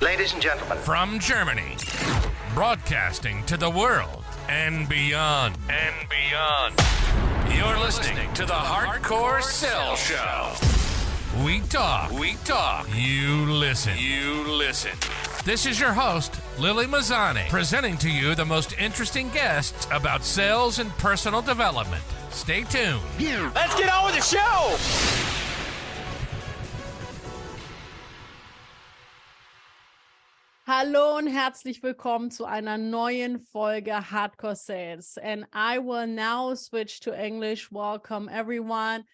Ladies and gentlemen. From Germany, broadcasting to the world and beyond. You're listening to the HeartcoreSales Show. We talk, you listen. This is your host, Lily Mazzani, presenting to you the most interesting guests about sales and personal development. Stay tuned. Let's get on with the show! Hallo und herzlich willkommen zu einer neuen Folge Hardcore Sales. And I will now switch to English. Welcome everyone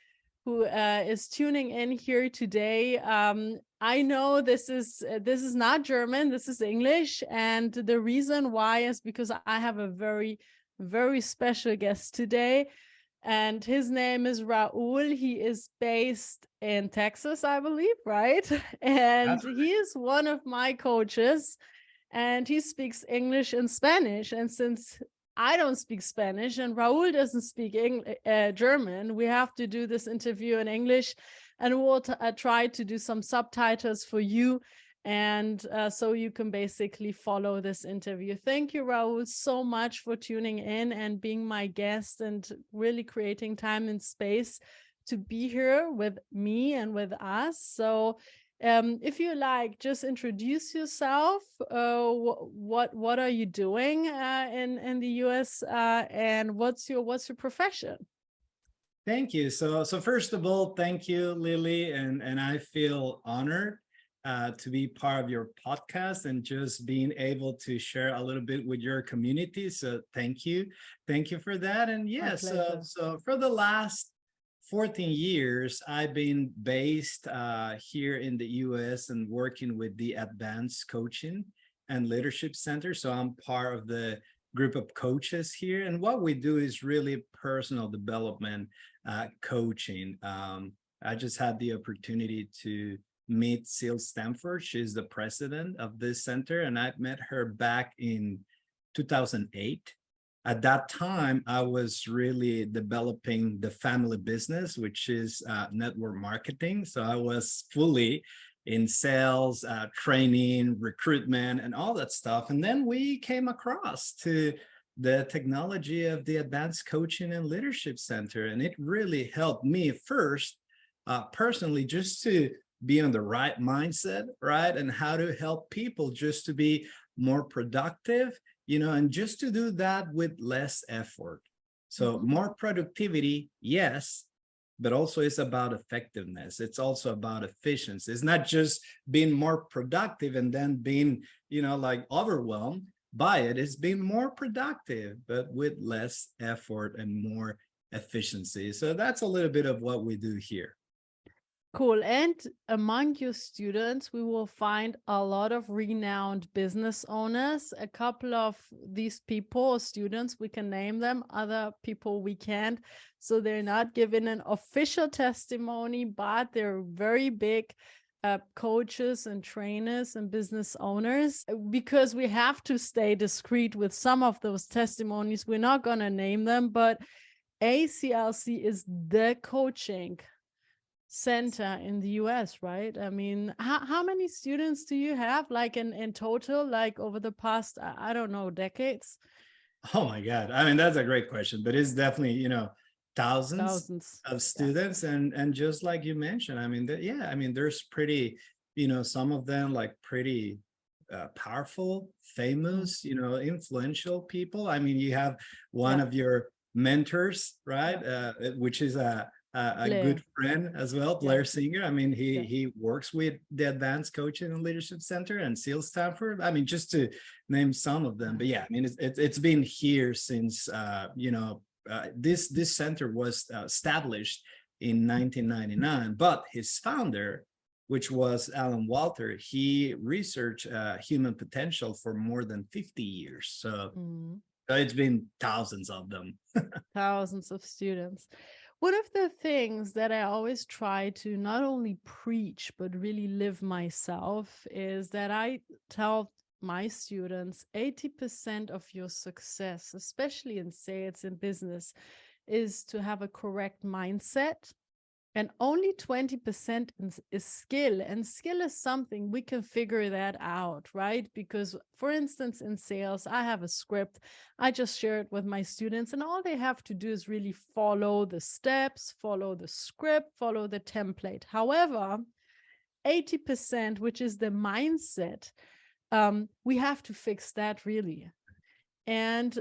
who is tuning in here today. I know this is not German, this is English. And the reason why is because I have a very, very special guest today. And his name is Raul. He is based in Texas, I believe, right? And he is one of my coaches, and he speaks English and Spanish. And since I don't speak Spanish and Raul doesn't speak German, we have to do this interview in English, and we'll try to do some subtitles for you. And so you can basically follow this interview. Thank you, Raul, so much for tuning in and being my guest and really creating time and space to be here with me and with us. So if you like, just introduce yourself. What are you doing in the US and what's your profession? Thank you. So first of all, thank you, Lily, and I feel honored to be part of your podcast and just being able to share a little bit with your community. So thank you for that. And yes, so for the last 14 years, I've been based here in the US and working with the Advanced Coaching and Leadership Center. So I'm part of the group of coaches here. And what we do is really personal development coaching. I just had the opportunity to meet Seal Stanford. She's the president of this center, and I met her back in 2008. At that time, I was really developing the family business, which is network marketing. So I was fully in sales, training, recruitment, and all that stuff. And then we came across to the technology of the Advanced Coaching and Leadership Center. And it really helped me first, personally, just to be on the right mindset, right? And how to help people just to be more productive, and just to do that with less effort. So more productivity, yes, but also it's about effectiveness. It's also about efficiency. It's not just being more productive and then being, like overwhelmed by it. It's being more productive, but with less effort and more efficiency. So that's a little bit of what we do here. Cool. And among your students, we will find a lot of renowned business owners. A couple of these people, students, we can name them, other people we can't. So they're not given an official testimony, but they're very big coaches and trainers and business owners. Because we have to stay discreet with some of those testimonies, we're not going to name them, but ACLC is the coaching center in the US, right? I mean, how many students do you have, like in total, like over the past, I don't know, decades? Oh my God. I mean, that's a great question, but it's definitely, thousands of students. Yeah. And just like you mentioned, I mean, there's pretty, some of them like pretty powerful, famous, influential people. I mean, you have one of your mentors, right? Which is a good friend as well, Blair Singer. I mean, he works with the Advanced Coaching and Leadership Center and Seal Stanford. I mean, just to name some of them. But yeah, I mean, it's been here since this center was established in 1999. But his founder, which was Alan Walter, he researched human potential for more than 50 years. So it's been thousands of them. Thousands of students. One of the things that I always try to not only preach, but really live myself is that I tell my students 80% of your success, especially in sales and business, is to have a correct mindset And only 20% is skill. And skill is something we can figure that out, right? Because, for instance, in sales, I have a script. I just share it with my students, and all they have to do is really follow the steps, follow the script, follow the template. However, 80%, which is the mindset, we have to fix that really. And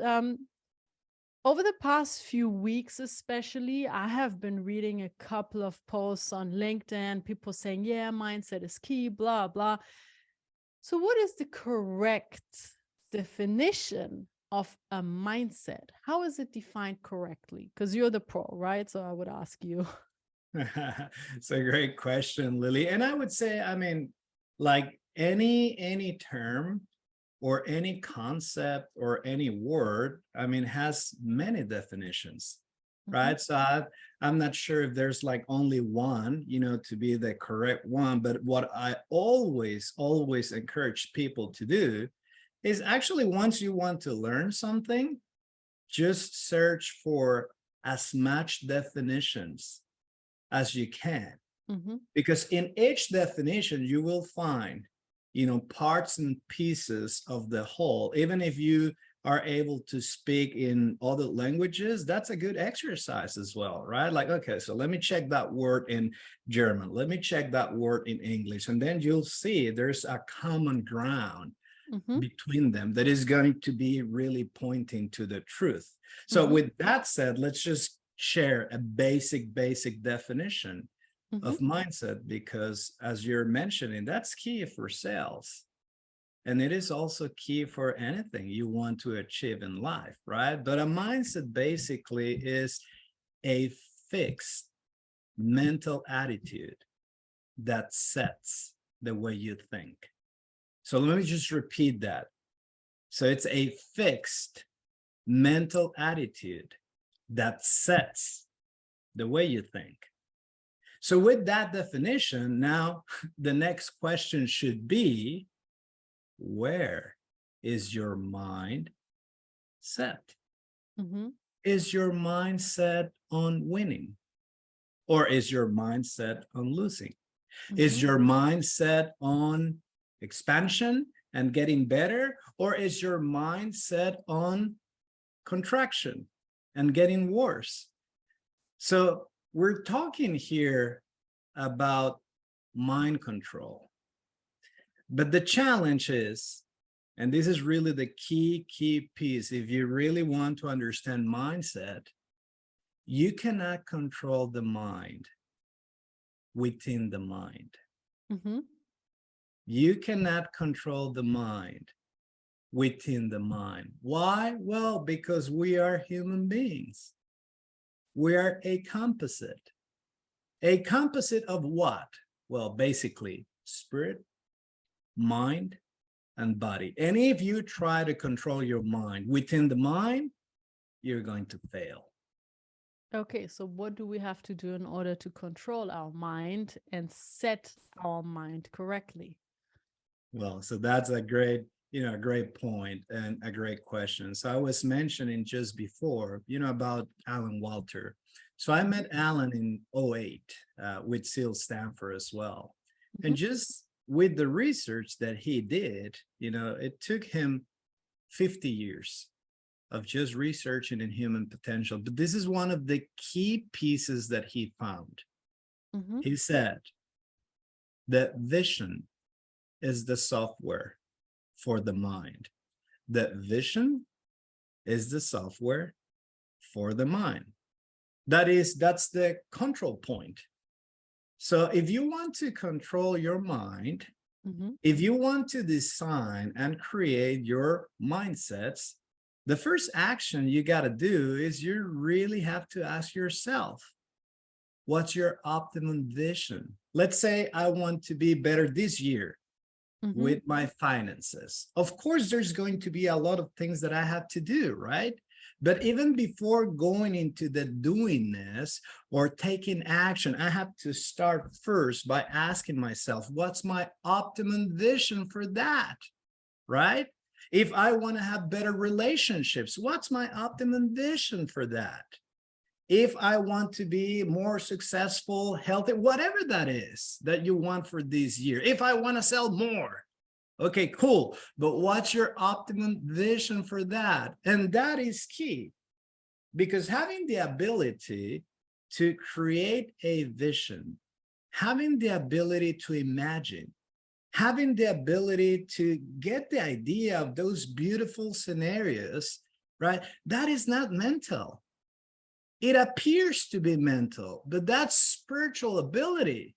over the past few weeks, especially, I have been reading a couple of posts on LinkedIn, people saying, yeah, mindset is key, blah, blah. So what is the correct definition of a mindset? How is it defined correctly? Because you're the pro, right? So I would ask you. It's a great question, Lily. And I would say, I mean, like any term or any concept or any word, I mean, has many definitions, right? So I'm not sure if there's like only one, to be the correct one. But what I always encourage people to do is actually, once you want to learn something, just search for as much definitions as you can. Because in each definition, you will find parts and pieces of the whole. Even if you are able to speak in other languages, that's a good exercise as well, right? Like, okay, so let me check that word in German. Let me check that word in English. And then you'll see there's a common ground between them that is going to be really pointing to the truth. So with that said, let's just share a basic definition of mindset, because as you're mentioning, that's key for sales. And it is also key for anything you want to achieve in life, right? But a mindset basically is a fixed mental attitude that sets the way you think. So let me just repeat that. So it's a fixed mental attitude that sets the way you think. So with that definition, now the next question should be, where is your mind set? Is your mind set on winning? Or is your mind set on losing? Is your mind set on expansion and getting better? Or is your mind set on contraction and getting worse? So we're talking here about mind control. But the challenge is, and this is really the key piece, if you really want to understand mindset, you cannot control the mind within the mind. You cannot control the mind within the mind. Why? Well, because we are human beings. We are a composite. A composite of what? Well, basically spirit, mind, and body. And if you try to control your mind within the mind, you're going to fail. Okay, so what do we have to do in order to control our mind and set our mind correctly? Well, so that's a great point and a great question. So I was mentioning just before, about Alan Walter. So I met Alan in 2008 with SEAL Stanford as well. And just with the research that he did, it took him 50 years of just researching in human potential. But this is one of the key pieces that he found. He said that vision is the software for the mind. That vision is the software for the mind. That's the control point. So if you want to control your mind, if you want to design and create your mindsets, the first action you got to do is you really have to ask yourself, what's your optimum vision? Let's say I want to be better this year with my finances. Of course, there's going to be a lot of things that I have to do, right? But even before going into the doingness or taking action, I have to start first by asking myself, what's my optimum vision for that, right? If I want to have better relationships, what's my optimum vision for that? If I want to be more successful, healthy, whatever that is that you want for this year, if I want to sell more, okay, cool. But what's your optimum vision for that? And that is key, because having the ability to create a vision, having the ability to imagine, having the ability to get the idea of those beautiful scenarios, right? That is not mental. It appears to be mental, but that's spiritual ability.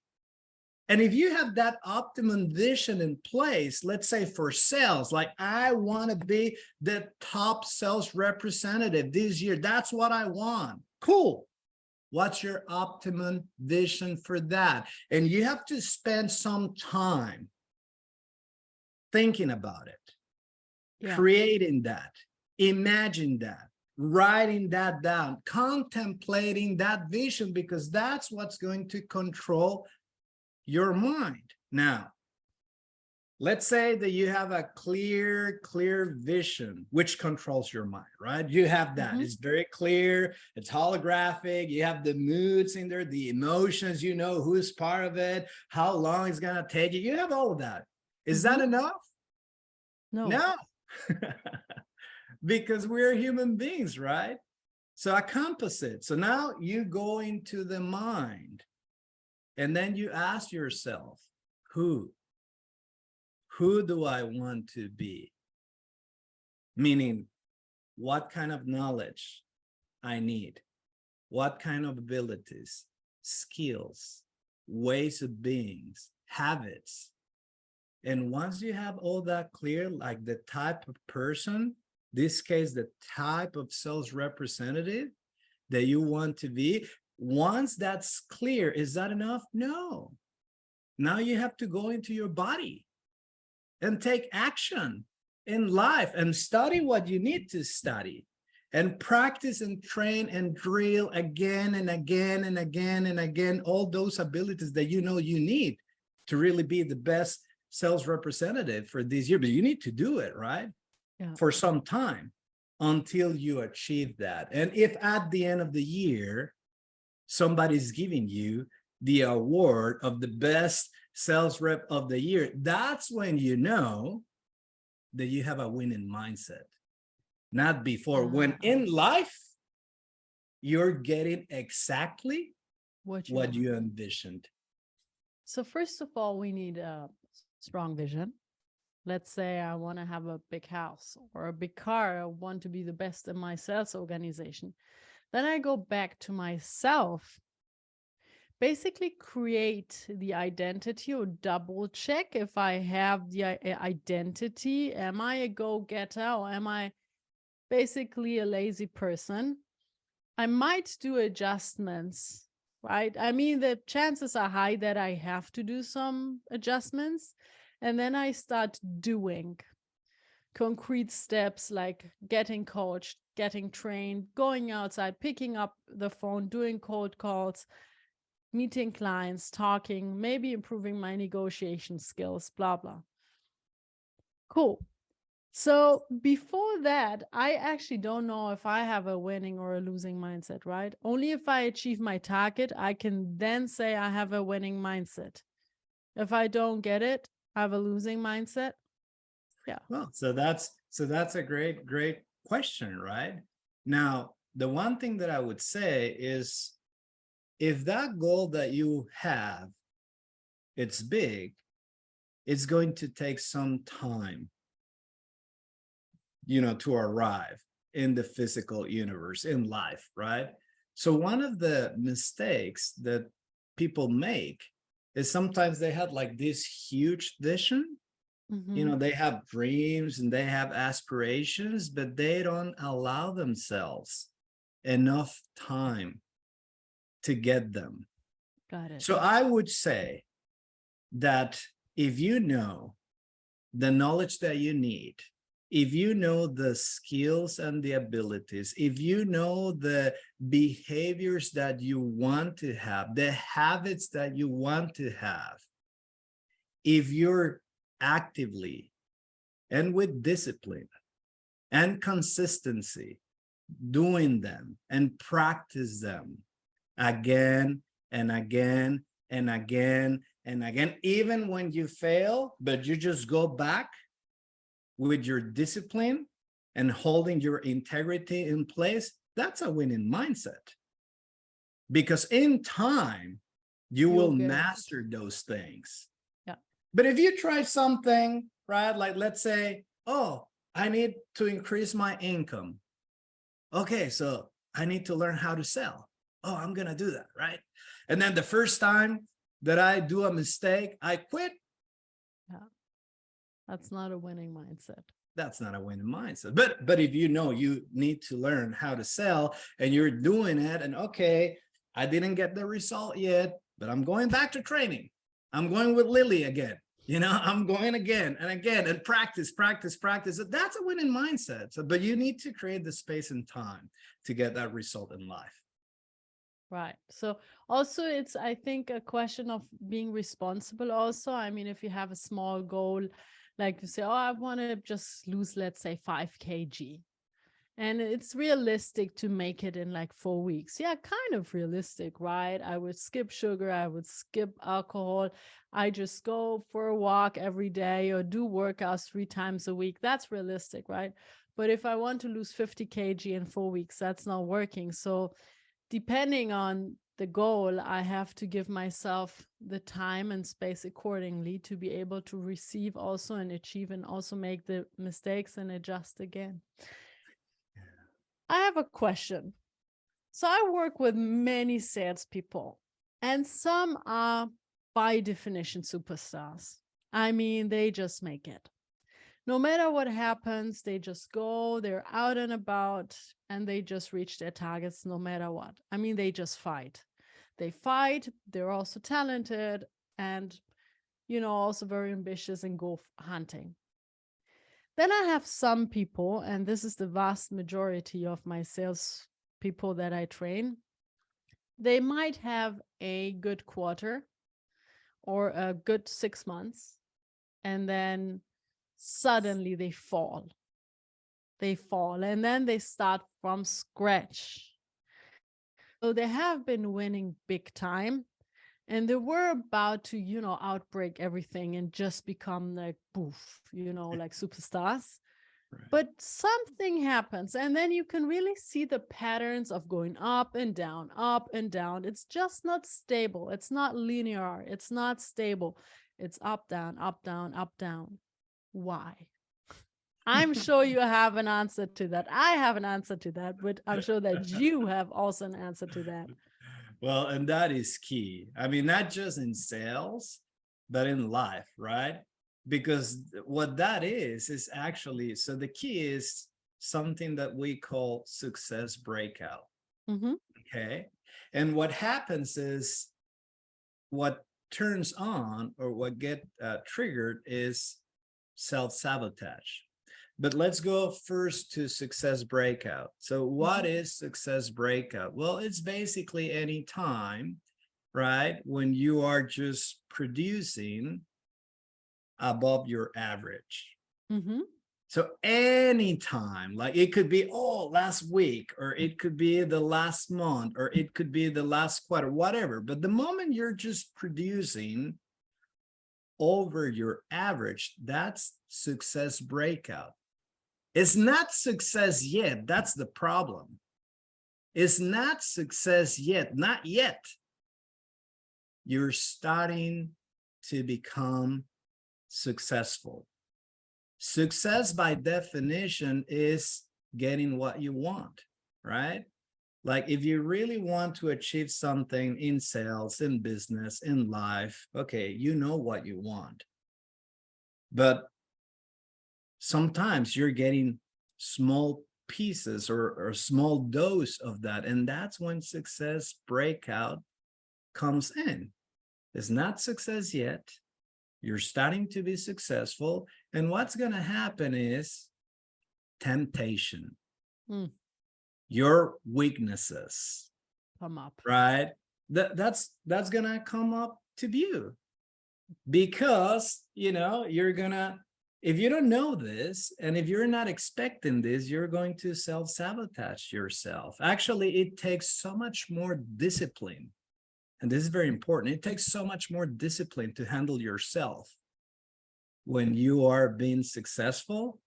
And if you have that optimum vision in place, let's say for sales, like I want to be the top sales representative this year, that's what I want. Cool. What's your optimum vision for that? And you have to spend some time thinking about it, creating that, imagine that, writing that down, contemplating that vision, because that's what's going to control your mind. Now, let's say that you have a clear vision, which controls your mind, right? You have that. It's very clear. It's holographic. You have the moods in there, the emotions, you know who's part of it, how long it's going to take you. You have all of that. Is that enough? No. Because we're human beings, right? So a composite. So now you go into the mind, and then you ask yourself, who do I want to be? Meaning, what kind of knowledge I need, what kind of abilities, skills, ways of being, habits. And once you have all that clear, like the type of person, this case, the type of sales representative that you want to be, once that's clear, is that enough? No. Now you have to go into your body and take action in life and study what you need to study and practice and train and drill again and again and again and again, all those abilities that you know you need to really be the best sales representative for this year. But you need to do it, right? Yeah. For some time until you achieve that. And if at the end of the year, somebody's giving you the award of the best sales rep of the year, that's when you know that you have a winning mindset. Not before. When in life, you're getting exactly what you envisioned. So first of all, we need a strong vision. Let's say I want to have a big house or a big car. I want to be the best in my sales organization. Then I go back to myself, basically create the identity or double check if I have the identity. Am I a go-getter or am I basically a lazy person? I might do adjustments, right? I mean, the chances are high that I have to do some adjustments. And then I start doing concrete steps like getting coached, getting trained, going outside, picking up the phone, doing cold calls, meeting clients, talking, maybe improving my negotiation skills, blah, blah. Cool. So before that, I actually don't know if I have a winning or a losing mindset, right? Only if I achieve my target, I can then say I have a winning mindset. If I don't get it, I have a losing mindset. Yeah. Well, so that's a great question, right? Now, the one thing that I would say is, if that goal that you have, it's big, it's going to take some time, to arrive in the physical universe, in life, right? So one of the mistakes that people make is sometimes they have like this huge vision. They have dreams and they have aspirations, but they don't allow themselves enough time to get them. Got it. So I would say that if you know the knowledge that you need, if you know the skills and the abilities, if you know the behaviors that you want to have, the habits that you want to have, if you're actively and with discipline and consistency doing them and practice them again and again and again and again, even when you fail, but you just go back with your discipline and holding your integrity in place, that's a winning mindset. Because in time, you will master those things. Yeah. But if you try something, right, like let's say, oh, I need to increase my income. Okay, so I need to learn how to sell. Oh, I'm going to do that, right? And then the first time that I do a mistake, I quit. Yeah. That's not a winning mindset. That's not a winning mindset. But if you know you need to learn how to sell and you're doing it, and okay, I didn't get the result yet, but I'm going back to training. I'm going with Lily again. I'm going again and again and practice. That's a winning mindset. So, but you need to create the space and time to get that result in life. Right. So also it's, I think, a question of being responsible also. I mean, if you have a small goal, like you say, oh, I want to just lose, let's say 5 kg. And it's realistic to make it in like 4 weeks. Yeah, kind of realistic, right? I would skip sugar. I would skip alcohol. I just go for a walk every day or do workouts 3 times a week. That's realistic, right? But if I want to lose 50 kg in 4 weeks, that's not working. So depending on the goal, I have to give myself the time and space accordingly to be able to receive also and achieve and also make the mistakes and adjust again. I have a question. So I work with many salespeople, and some are by definition superstars. I mean, they just make it. No matter what happens, they just go, they're out and about, and they just reach their targets no matter what. I mean, they just fight. They fight, they're also talented and, also very ambitious and go hunting. Then I have some people, and this is the vast majority of my sales people that I train. They might have a good quarter or a good 6 months, and then suddenly they fall. And then they start from scratch. So they have been winning big time, and they were about to, outbreak everything and just become like poof, like superstars. Right. But something happens, and then you can really see the patterns of going up and down, up and down. It's just not stable. It's not linear. It's not stable. It's up, down, up, down, up, down. Why? I'm sure you have an answer to that. I have an answer to that, but I'm sure that you have also an answer to that. Well, and that is key. I mean, not just in sales, but in life, right? Because what that is actually, so the key is something that we call success breakout. Mm-hmm. Okay. And what happens is what turns on or what get triggered is self-sabotage. But let's go first to success breakout. So what is success breakout? Well, it's basically any time, right, when you are just producing above your average. Mm-hmm. So anytime, like it could be, last week, or it could be the last month, or it could be the last quarter, whatever. But the moment you're just producing over your average, that's success breakout. It's not success yet. That's the problem. It's not success yet. Not yet. You're starting to become successful. Success by definition is getting what you want, right? Like if you really want to achieve something in sales, in business, in life, okay, you know what you want. But sometimes you're getting small pieces or a small dose of that. And that's when success breakout comes in. It's not success yet. You're starting to be successful. And what's going to happen is temptation. Your weaknesses come up, right? That's going to come up to view because, you're going to if you don't know this, and if you're not expecting this, you're going to self-sabotage yourself. Actually, it takes so much more discipline. And this is very important. It takes so much more discipline to handle yourself when you are being successful,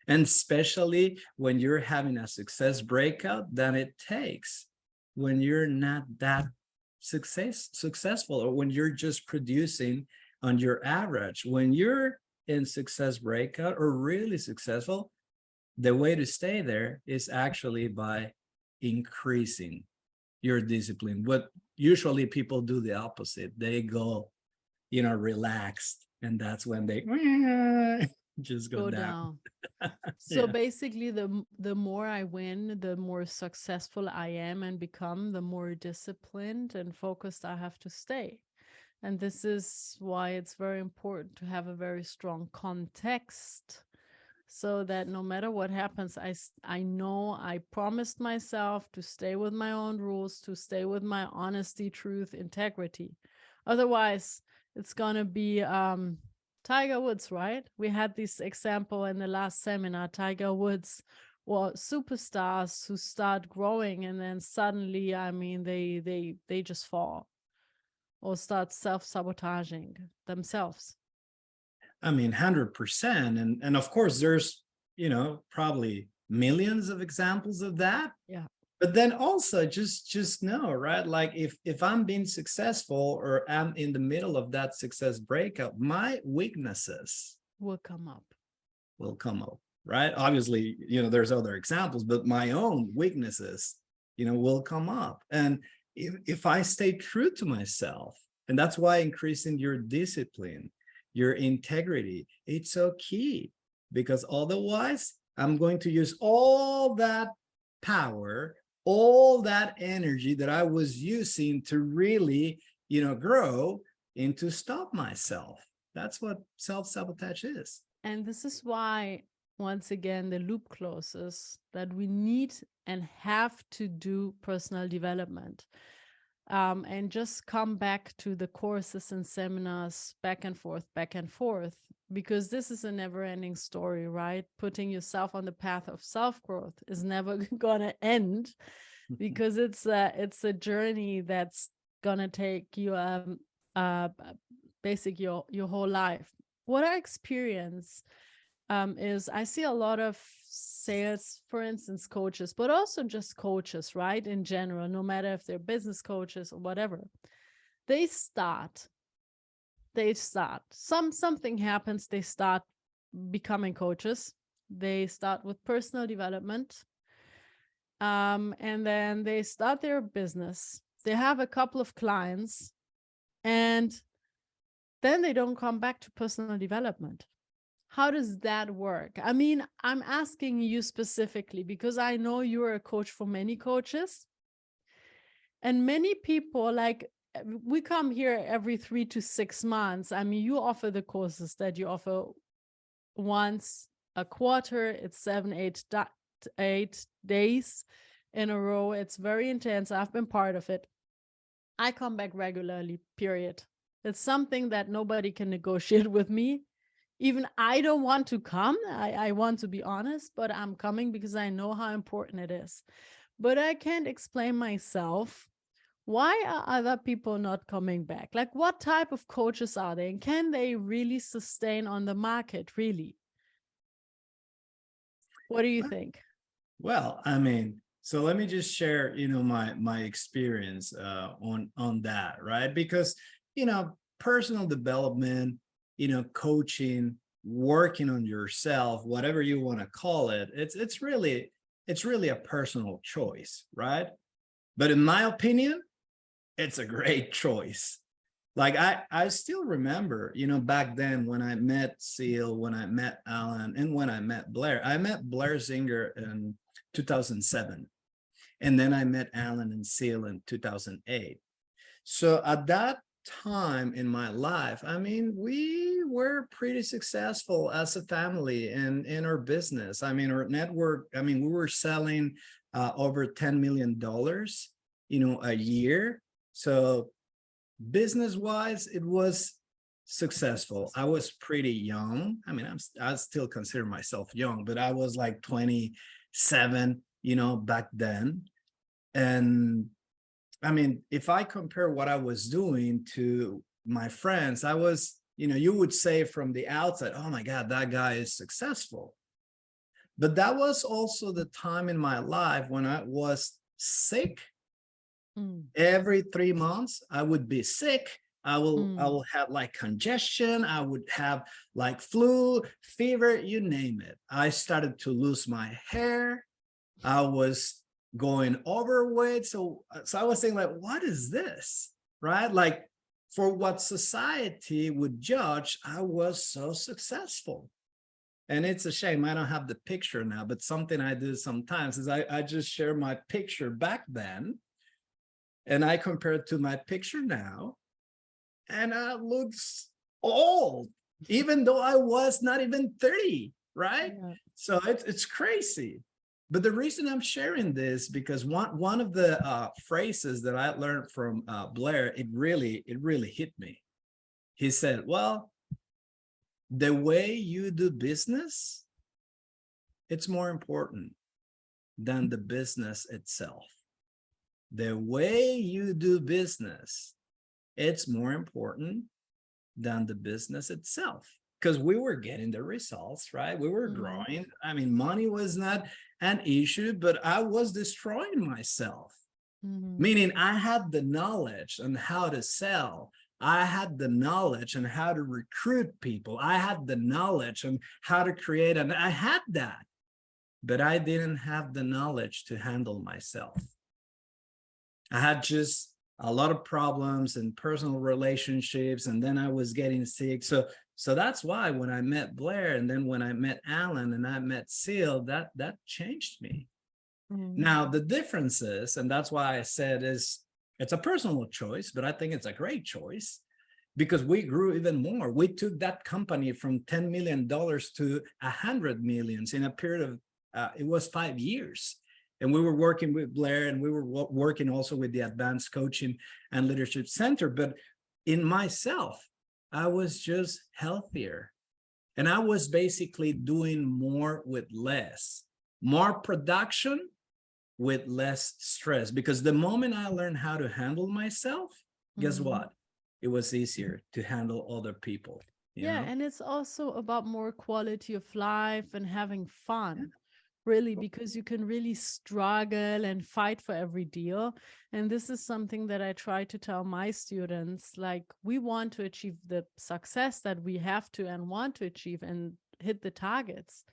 and especially when you're having a success breakout, than it takes when you're not that successful, or when you're just producing on your average. When you're in success breakout or really successful, the way to stay there is actually by increasing your discipline. But usually people do the opposite. They go, relaxed, and that's when they just go down. So Yeah. basically, the more I win, the more successful I am and become, the more disciplined and focused I have to stay. And this is why it's very important to have a very strong context, so that no matter what happens, I know I promised myself to stay with my own rules, to stay with my honesty, truth, integrity. Otherwise, it's going to be Tiger Woods, right? We had this example in the last seminar. Tiger Woods were superstars who start growing, and then suddenly, I mean, they just fall or start self-sabotaging themselves. I mean, 100%. And of course, there's, probably millions of examples of that. Yeah. But then also just know, right? Like if I'm being successful, or I'm in the middle of that success breakout, my weaknesses Will come up. Right? Obviously, there's other examples, but my own weaknesses, will come up. And if I stay true to myself, and that's why increasing your discipline, your integrity, it's so key, because otherwise I'm going to use all that power, all that energy that I was using to really, grow, into stop myself. That's what self-sabotage is. And this is why, once again, the loop closes, that we need and have to do personal development. And just come back to the courses and seminars back and forth, because this is a never-ending story, right? Putting yourself on the path of self-growth is never gonna end, because it's a journey that's gonna take you basic your whole life. What I experience is I see a lot of sales, for instance, coaches, but also just coaches, right? In general, no matter if they're business coaches or whatever, they start, something happens, they start becoming coaches. They start with personal development. And then they start their business. They have a couple of clients, and then they don't come back to personal development. How does that work? I mean, I'm asking you specifically because I know you're a coach for many coaches, and many people, like, we come here every 3 to 6 months. I mean, you offer the courses that you offer once a quarter. It's 8 days in a row. It's very intense. I've been part of it. I come back regularly, period. It's something that nobody can negotiate with me. Even I don't want to come. I want to be honest, but I'm coming because I know how important it is. But I can't explain myself. Why are other people not coming back? Like, what type of coaches are they? And can they really sustain on the market, really? What do you think? Well, I mean, so let me just share, my experience on that, right? Because, personal development, coaching, working on yourself, whatever you want to call it, it's really a personal choice, right? But in my opinion, it's a great choice. Like I still remember, back then when I met Seal, when I met Alan, and when I met Blair. I met Blair Zinger in 2007. And then I met Alan and Seal in 2008. So at that time in my life, I mean, we were pretty successful as a family and in our business. I mean, our network, I mean, we were selling over $10 million, a year. So business-wise, it was successful. I was pretty young. I mean, I still consider myself young, but I was like 27, back then. And I mean, if I compare what I was doing to my friends, I was, you would say from the outside, oh my God, that guy is successful. But that was also the time in my life when I was sick. Every 3 months, I would be sick. I will have like congestion. I would have like flu, fever, you name it. I started to lose my hair. I was going overweight. So I was saying like, what is this? Right? Like for what society would judge, I was so successful. And it's a shame I don't have the picture now, but something I do sometimes is I just share my picture back then and I compare it to my picture now, and I looks old, even though I was not even 30, right? Yeah. So it's crazy. But the reason I'm sharing this, because one of the phrases that I learned from Blair, it really hit me. He said, well, the way you do business, it's more important than the business itself. The way you do business, it's more important than the business itself, because we were getting the results, right? We were growing. I mean, money was not an issue, but I was destroying myself. Meaning I had the knowledge on how to sell. I had the knowledge on how to recruit people. I had the knowledge on how to create, and I had that, but I didn't have the knowledge to handle myself. I had just a lot of problems in personal relationships, and then I was getting sick. So that's why when I met Blair, and then when I met Alan and I met Seal, that changed me. Now the difference is, and that's why I said it's a personal choice, but I think it's a great choice, because we grew even more. We took that company from $10 million to $100 million in a period of it was 5 years. And we were working with Blair, and we were working also with the Advanced Coaching and Leadership Center. But in myself, I was just healthier. And I was basically doing more with less, more production with less stress. Because the moment I learned how to handle myself, guess what? It was easier to handle other people. You know? And it's also about more quality of life and having fun. Really, because you can really struggle and fight for every deal. And this is something that I try to tell my students, like, we want to achieve the success that we have to and want to achieve and hit the targets,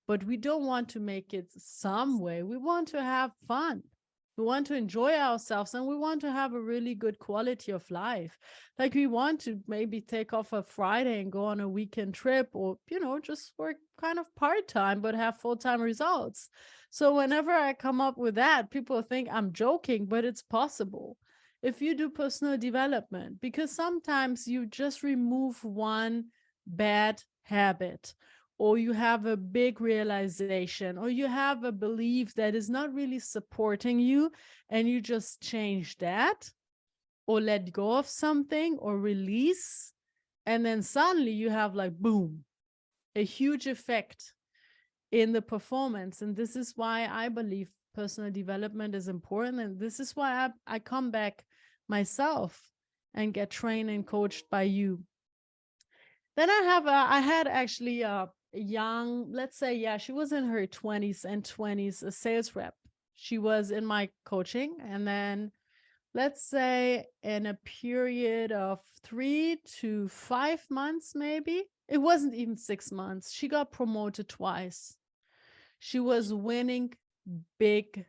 but we don't want to make it some way. We want to have fun. We want to enjoy ourselves, and we want to have a really good quality of life. Like, we want to maybe take off a Friday and go on a weekend trip, or, just work kind of part-time, but have full-time results. So whenever I come up with that, people think I'm joking, but it's possible if you do personal development, because sometimes you just remove one bad habit, or you have a big realization, or you have a belief that is not really supporting you, and you just change that, or let go of something, or release, and then suddenly you have, like, boom, a huge effect in the performance. And this is why I believe personal development is important. And this is why I come back myself and get trained and coached by you. Then I had actually a young, let's say, she was in her 20s, a sales rep. She was in my coaching. And then let's say in a period of 3 to 5 months, maybe, it wasn't even 6 months, she got promoted twice. She was winning big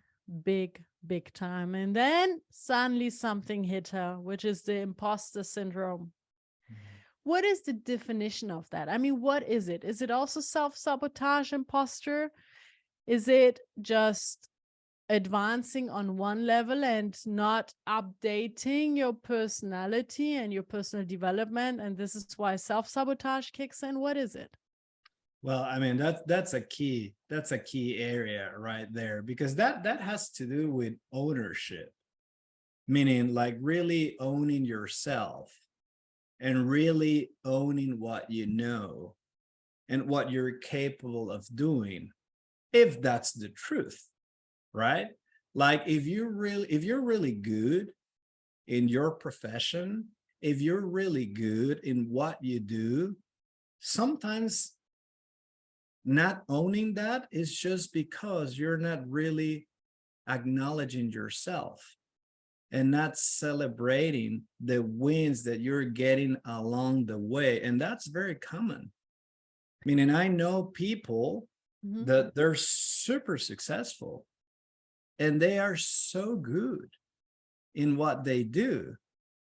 time. And then suddenly something hit her, which is the imposter syndrome. What is the definition of that? I mean, what is it? Is it also self-sabotage, imposter? Is it just advancing on one level and not updating your personality and your personal development, and this is why self-sabotage kicks in? What is it? Well, I mean, that's a key area right there, because that has to do with ownership, meaning like really owning yourself and really owning what you know and what you're capable of doing, if that's the truth, right? Like if you're really good in your profession, if you're really good in what you do, sometimes not owning that is just because you're not really acknowledging yourself and not celebrating the wins that you're getting along the way. And that's very common. I mean, and I know people that they're super successful and they are so good in what they do,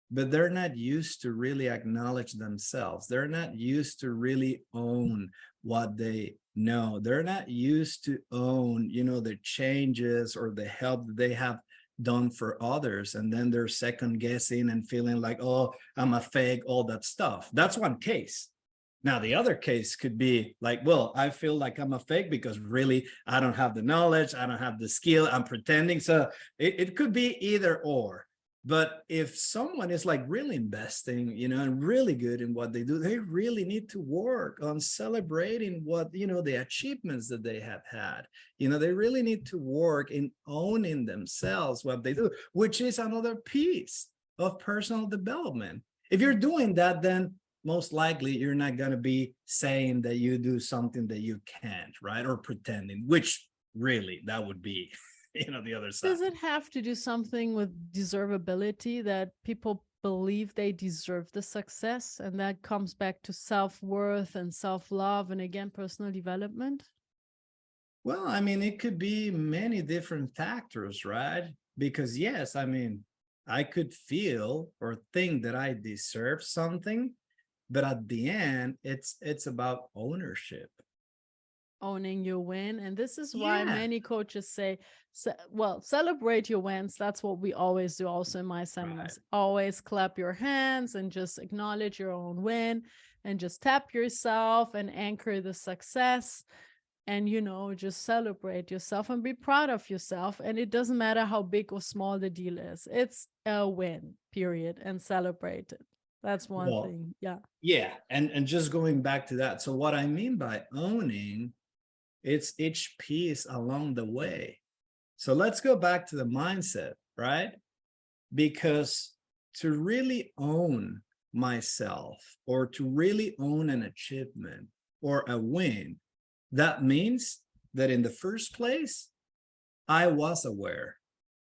but they're not used to really acknowledge themselves. They're not used to really own what they know. They're not used to own, the changes or the help that they have done for others. And then they're second guessing and feeling like, oh, I'm a fake, all that stuff. That's one case. Now, the other case could be like, well, I feel like I'm a fake because really I don't have the knowledge, I don't have the skill, I'm pretending. So it could be either or. But if someone is like really investing, and really good in what they do, they really need to work on celebrating what, the achievements that they have had. They really need to work in owning themselves, what they do, which is another piece of personal development. If you're doing that, then most likely you're not going to be saying that you do something that you can't, right? Or pretending, which really that would be the other side. Does it have to do something with deservability, that people believe they deserve the success, and that comes back to self-worth and self-love and again personal development? Well, I mean, it could be many different factors, right? Because yes, I mean, I could feel or think that I deserve something, but at the end it's about ownership. Owning your win. And this is why Yeah. many coaches say, well, celebrate your wins. That's what we always do also in my seminars. Right. Always clap your hands and just acknowledge your own win and just tap yourself and anchor the success and, just celebrate yourself and be proud of yourself. And it doesn't matter how big or small the deal is. It's a win, period, and celebrate it. That's one thing. Yeah. Yeah. And just going back to that. So what I mean by owning, it's each piece along the way. So let's go back to the mindset, right? Because to really own myself or to really own an achievement or a win, that means that in the first place, I was aware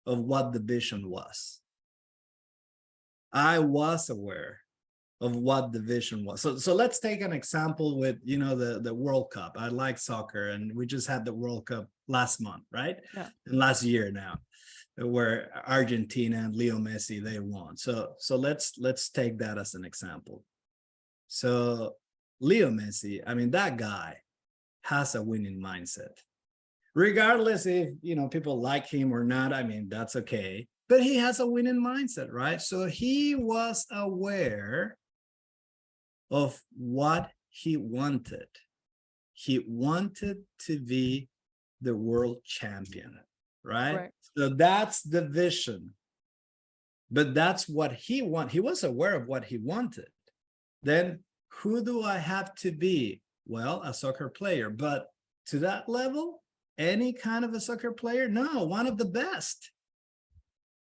of what the vision was. I was aware of what the vision was. So let's take an example with, the World Cup. I like soccer, and we just had the World Cup last month, right? Yeah. And last year now, where Argentina and Leo Messi, they won. So let's take that as an example. So Leo Messi, I mean, that guy has a winning mindset. Regardless if, people like him or not, I mean, that's okay. But he has a winning mindset, right? So he was aware of what he wanted. He wanted to be the world champion, right? So that's the vision. But that's what he wanted. He was aware of what he wanted. Then who do I have to be? Well, a soccer player. But to that level, any kind of a soccer player? No, one of the best.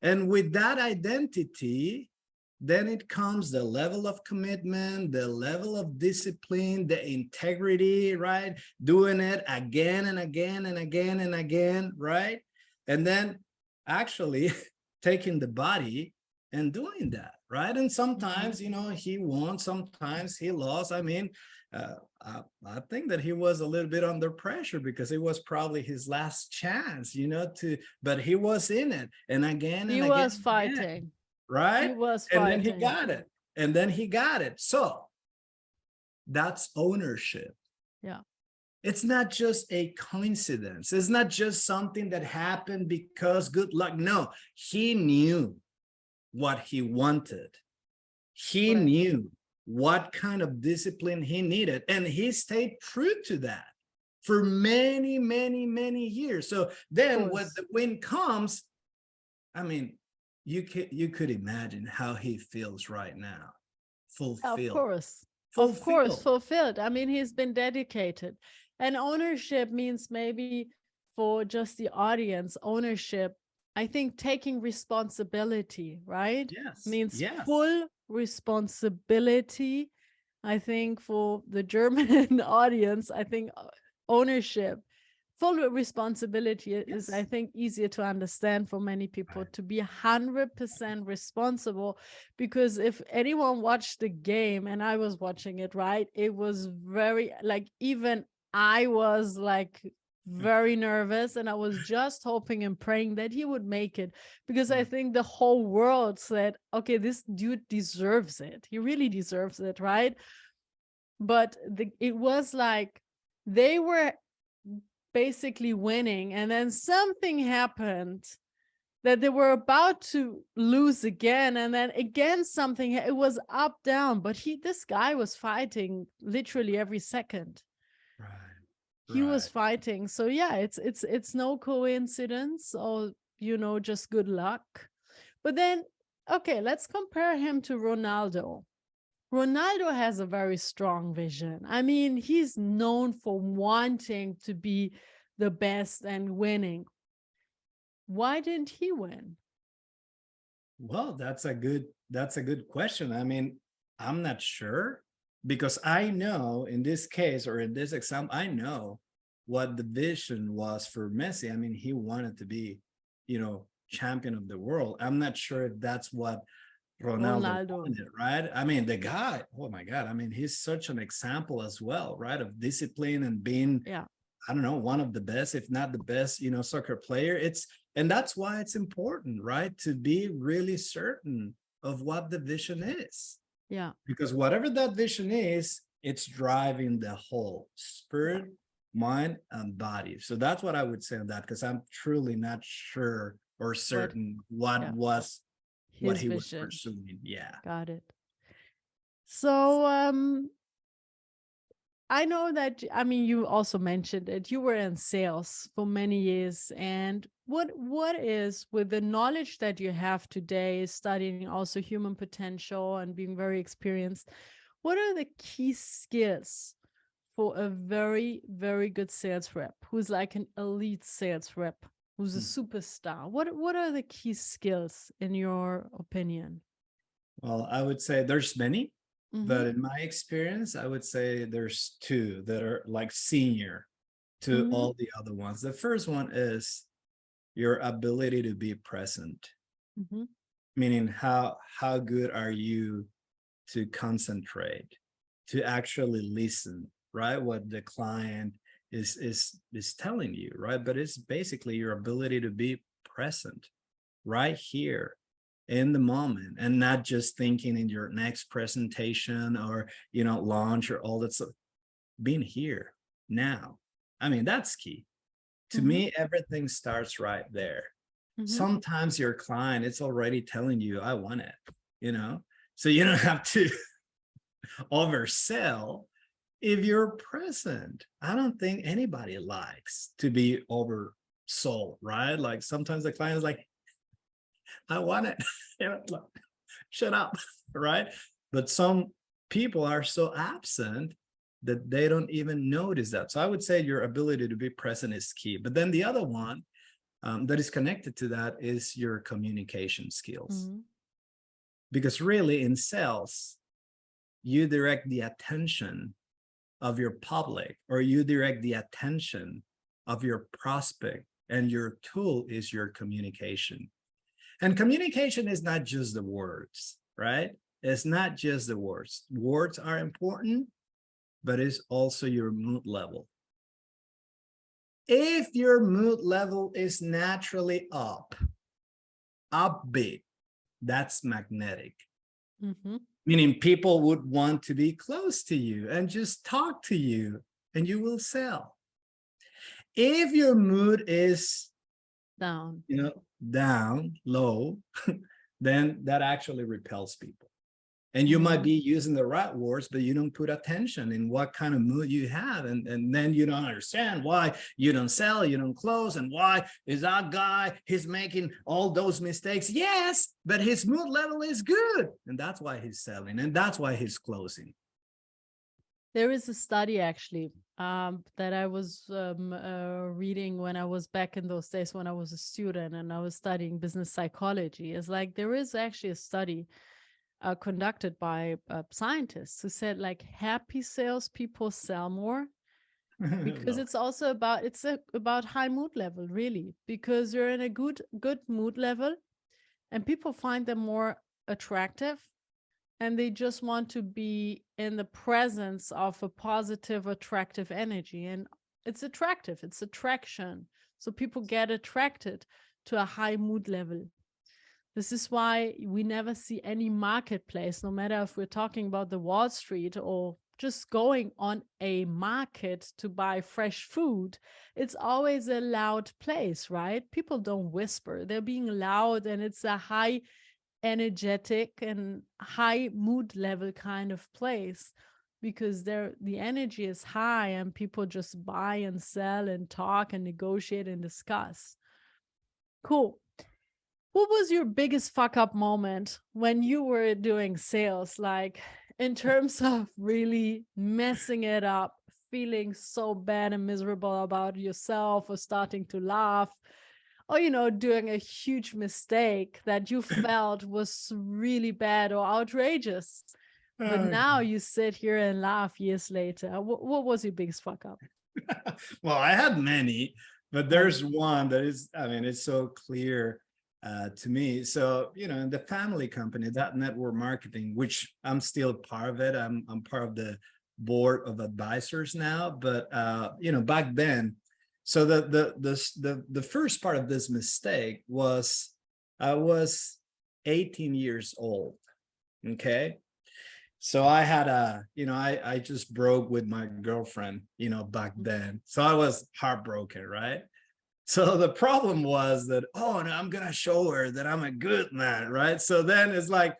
And with that identity, then it comes the level of commitment, the level of discipline, the integrity, right? Doing it again and again and again and again, right? And then actually taking the body and doing that, right? And sometimes, he won, sometimes he lost. I mean, I think that he was a little bit under pressure because it was probably his last chance, but he was in it. And again, and he again, was fighting. Right? He was fighting. fighting. And then he got it. So that's ownership. Yeah. It's not just a coincidence. It's not just something that happened because good luck. No, he knew what he wanted. He knew what kind of discipline he needed. And he stayed true to that for many, many, many years. So then when the win comes, I mean, you could imagine how he feels right now fulfilled. Of course, fulfilled. I mean, he's been dedicated. And ownership means, maybe for just the audience, ownership, I think taking responsibility, right? Yes. Means Yes. full responsibility. I think for the German audience, I think ownership, full responsibility is, Yes. I think, easier to understand for many people, Right. to be 100% responsible. Because if anyone watched the game, and I was watching it, right, it was very, like, even I was like very nervous, and I was just hoping and praying that he would make it, because I think the whole world said, okay, this dude deserves it. He really deserves it, right? But it was like they were basically winning, and then something happened that they were about to lose again, and then again something, it was up down, but this guy was fighting literally every second. Right. He was fighting. So yeah, it's no coincidence, or just good luck. But then, okay, let's compare him to Ronaldo. Ronaldo has a very strong vision. I mean, he's known for wanting to be the best and winning. Why didn't he win? Well, that's a good question. I mean, I'm not sure, because I know in this case, or in this example, I know what the vision was for Messi. I mean, he wanted to be, champion of the world. I'm not sure if that's what Ronaldo wanted, right? I mean, the guy, oh my God, I mean, he's such an example as well, right? Of discipline and being, I don't know, one of the best, if not the best, soccer player. And that's why it's important, right? To be really certain of what the vision is. Yeah. Because whatever that vision is, it's driving the whole spirit, mind, and body. So that's what I would say on that, because I'm truly not sure or certain what he was pursuing. Yeah. Got it. So I know that, I mean, you also mentioned it, you were in sales for many years. And what is, with the knowledge that you have today, studying also human potential and being very experienced, what are the key skills for a very, very good sales rep, who's like an elite sales rep, who's a superstar? What are the key skills in your opinion? Well, I would say there's many, but in my experience, I would say there's two that are like senior to all the other ones. The first one is your ability to be present, meaning how good are you to concentrate, to actually listen, right? What the client is telling you, right? But it's basically your ability to be present right here in the moment, and not just thinking in your next presentation or launch or all that stuff. Being here now, I mean, that's key to me. Everything starts right there. Sometimes your client, it's already telling you, I want it, so you don't have to oversell if you're present. I don't think anybody likes to be oversold, right? Like sometimes the client is like, I want it. Shut up, right? But some people are so absent that they don't even notice that. So I would say your ability to be present is key. But then the other one that is connected to that is your communication skills. Because really in sales, you direct the attention of your public, or you direct the attention of your prospect, and your tool is your communication. And communication is not just the words, right? It's not just the words. Words are important, but it's also your mood level. If your mood level is naturally upbeat, that's magnetic. Meaning people would want to be close to you and just talk to you, and you will sell. If your mood is down, down, low, then that actually repels people. And you might be using the right words, but you don't put attention in what kind of mood you have. And then you don't understand why you don't sell, you don't close, and why is that guy, he's making all those mistakes. Yes, but his mood level is good. And that's why he's selling, and that's why he's closing. There is a study actually that I was reading when I was back in those days when I was a student and I was studying business psychology. It's like there is actually a study conducted by scientists who said like happy salespeople sell more because it's also about about high mood level, really, because you're in a good mood level and people find them more attractive. And they just want to be in the presence of a positive, attractive energy. And it's attractive, it's attraction. So people get attracted to a high mood level. This is why we never see any marketplace, no matter if we're talking about the Wall Street or just going on a market to buy fresh food. It's always a loud place, right? People don't whisper, they're being loud, and it's a high energetic and high mood level kind of place because the energy is high and people just buy and sell and talk and negotiate and discuss. Cool. What was your biggest fuck up moment when you were doing sales, like in terms of really messing it up, feeling so bad and miserable about yourself, or starting to laugh, or, doing a huge mistake that you felt was really bad or outrageous? But now you sit here and laugh years later. What was your biggest fuck up? Well, I had many, but there's one that is, it's so clear to me. So, in the family company, that network marketing, which I'm still part of it. I'm part of the board of advisors now, but, back then, so the first part of this mistake was I was 18 years old. Okay. So I had I just broke with my girlfriend, back then. So I was heartbroken, right? So the problem was that, oh, no, I'm going to show her that I'm a good man, right? So then it's like,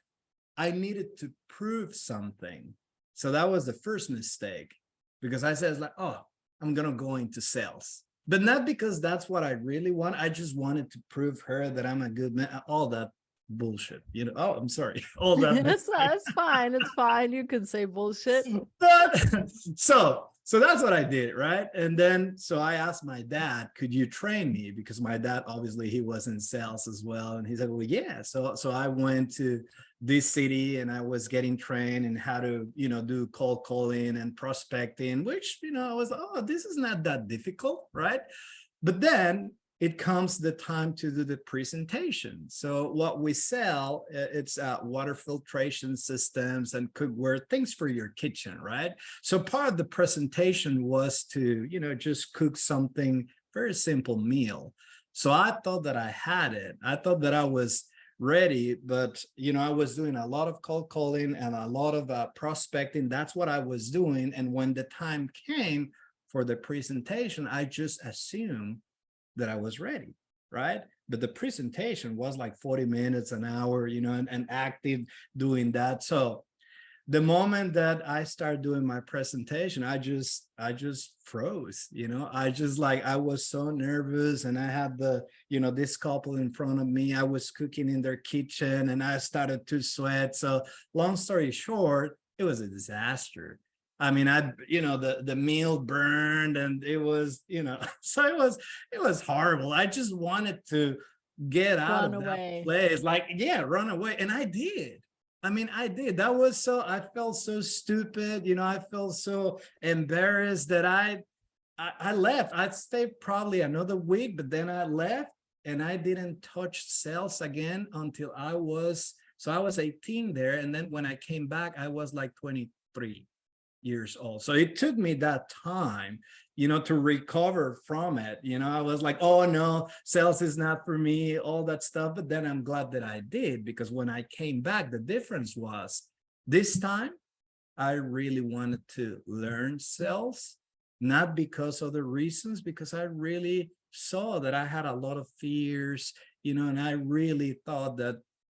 I needed to prove something. So that was the first mistake, because I said, like, oh, I'm going to go into sales. But not because that's what I really want. I just wanted to prove her that I'm a good man. All that bullshit, Oh, I'm sorry. All that. That's fine. It's fine. You can say bullshit. But, so that's what I did, right? And then, so I asked my dad, could you train me? Because my dad, obviously, he was in sales as well. And he said, well, yeah. So I went to this city and I was getting trained in how to, do cold calling and prospecting, which, I was, oh, this is not that difficult, right? But then it comes the time to do the presentation. So what we sell, it's water filtration systems and cookware, things for your kitchen, right? So part of the presentation was to, just cook something, very simple meal. So I thought that I had it. I thought that I was ready, but, I was doing a lot of cold calling and a lot of prospecting. That's what I was doing. And when the time came for the presentation, I just assumed that I was ready, right? But the presentation was like 40 minutes, an hour, and active doing that. So the moment that I started doing my presentation, I just froze, I was so nervous, and I had this couple in front of me. I was cooking in their kitchen and I started to sweat. So long story short, it was a disaster. The meal burned, and it was, so it was horrible. I just wanted to get out of that place, run away. And I did. I did. That was so, I felt so stupid. I felt so embarrassed that I left. I'd stayed probably another week, but then I left and I didn't touch sales again until I was 18 there. And then when I came back, I was like 23 years old. So it took me that time, to recover from it. I was like, oh no, sales is not for me, all that stuff. But then I'm glad that I did, because when I came back, the difference was this time I really wanted to learn sales, not because of the reasons, because I really saw that I had a lot of fears, and I really thought that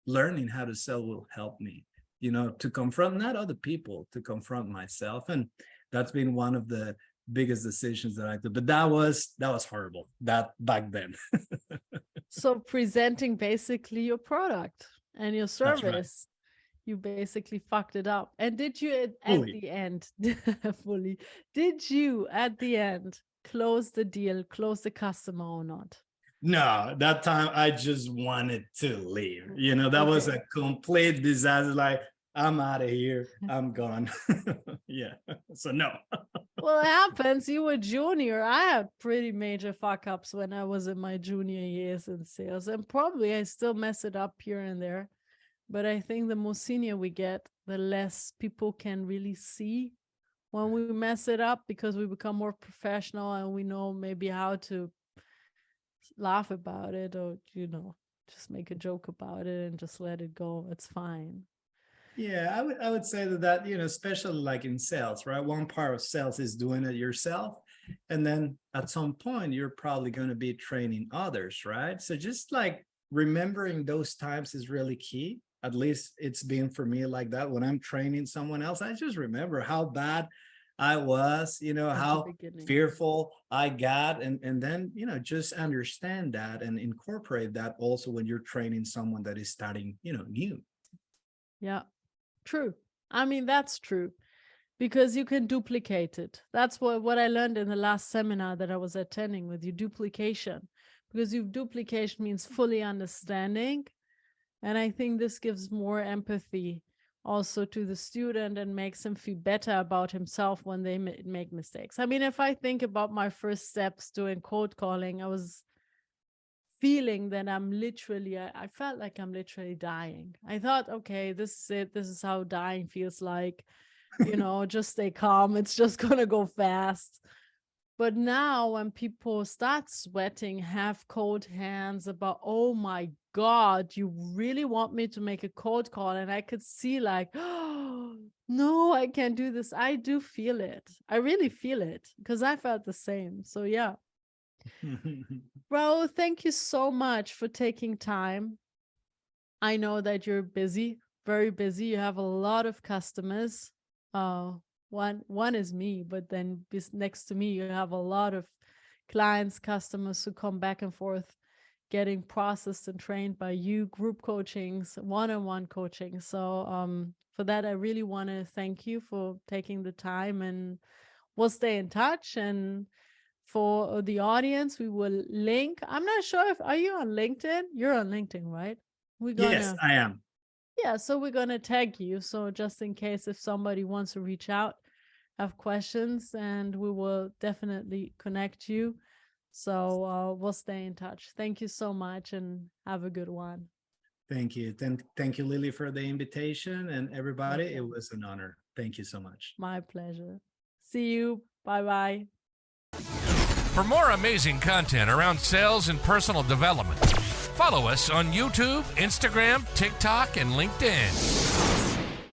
learning how to sell will help me. to confront not other people, to confront myself. And that's been one of the biggest decisions that I took. But that was horrible, that back then. So presenting basically your product and your service, right. You basically fucked it up. And did you at the end, fully, did you at the end close the deal, close the customer or not? No, that time I just wanted to leave. That was a complete disaster. Like, I'm out of here. I'm gone. Yeah. So no. Well, it happens. You were junior. I had pretty major fuck ups when I was in my junior years in sales, and probably I still mess it up here and there. But I think the more senior we get, the less people can really see when we mess it up, because we become more professional and we know maybe how to laugh about it, or just make a joke about it and just let it go. It's fine. Yeah, I would say that especially like in sales, right? One part of sales is doing it yourself, and then at some point you're probably going to be training others, right? So just like remembering those times is really key. At least it's been for me like that. When I'm training someone else, I just remember how bad I was, how fearful I got, and then just understand that and incorporate that also when you're training someone that is starting new. Yeah, true. I mean, that's true, because you can duplicate it. That's what I learned in the last seminar that I was attending with you, duplication, because duplication means fully understanding. And I think this gives more empathy also to the student and makes him feel better about himself when they make mistakes. I mean, if I think about my first steps doing cold calling, I was feeling that I felt like I'm literally dying. I thought, okay, this is it. This is how dying feels like, just stay calm. It's just going to go fast. But now when people start sweating, have cold hands about, oh my God, you really want me to make a cold call? And I could see like, oh, no, I can't do this. I do feel it. I really feel it, because I felt the same. So yeah. Raul, thank you so much for taking time. I know that you're busy, very busy. You have a lot of customers. One is me, but then next to me, you have a lot of clients, customers who come back and forth, getting processed and trained by you, group coachings, one-on-one coaching. So for that, I really want to thank you for taking the time, and we'll stay in touch. And for the audience, we will link. I'm not sure are you on LinkedIn? You're on LinkedIn, right? Yes, I am. Yeah, so we're going to tag you. So just in case if somebody wants to reach out, have questions, and we will definitely connect you. So we'll stay in touch. Thank you so much, and have a good one. Thank you. Thank you, Lily, for the invitation, and everybody. It was an honor. Thank you so much. My pleasure. See you. Bye-bye. For more amazing content around sales and personal development, follow us on YouTube, Instagram, TikTok, and LinkedIn.